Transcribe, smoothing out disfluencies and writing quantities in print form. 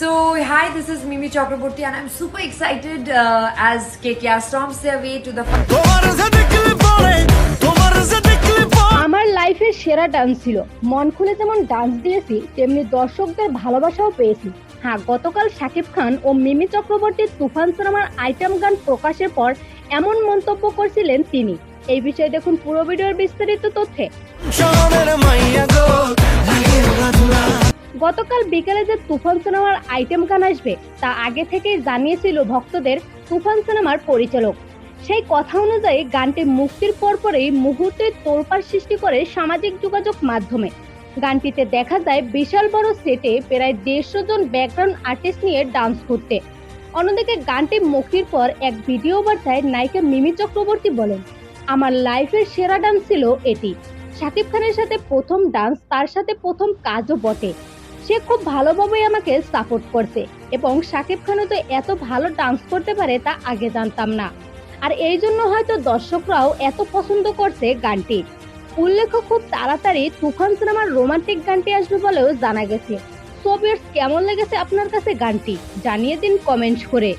So, hi, this is Mimi Chakraborty, and I'm super excited as KKR storms their way to the. আমার লাইফের সেরা dance ছিল। মন খুলে যেমন ডান্স দিয়েছি তেমনি দর্শকদের ভালোবাসাও পেয়েছি। হ্যাঁ, গতকাল শাকিব খান ও মিমি চক্রবর্তীর তুফান সিনেমার আইটেম গান প্রকাশের পর এমন মন্তব্য করছিলেন তিনি। এই বিষয়ে দেখুন পুরো ভিডিওর বিস্তারিত তথ্যে। গতকাল বিকেলে যে তুফান সিনেমার আইটেম গান আসবে তা আগে থেকেই জানিয়েছিল ভক্তদের তুফান সিনেমার পরিচালক। সেই কথা অনুযায়ী গানটি মুক্তির পরপরই মুহূর্তে তোলপাড় সৃষ্টি করে সামাজিক যোগাযোগ মাধ্যমে। গানটিতে দেখা যায় বিশাল বড় সেটে প্রায় 150 জন ব্যাকগ্রাউন্ড আর্টিস্ট নিয়ে ডান্স করতে। অন্যদিকে গানটি মুক্তির পর এক ভিডিও বার্তায় নায়িকা মিমি চক্রবর্তী বলেন, আমার লাইফের সেরা ডান্স ছিল এটি। শাকিব খানের সাথে প্রথম ডান্স, তার সাথে প্রথম কাজও বটে। সে খুব ভালোভাবে আমাকে সাপোর্ট করছে এবং শাকিব খানও তো এত ভালো ডান্স করতে পারে তা আগে জানতাম না, আর এই জন্য হয়তো দর্শকরাও এত পছন্দ করছে গানটি। উল্লেখ্য, খুব তাড়াতাড়ি তুফান সিনেমার রোমান্টিক গানটি আসবে বলেও জানা গেছে। সো ভিউয়ার্স, কেমন লেগেছে আপনার কাছে গানটি জানিয়ে দিন কমেন্ট করে।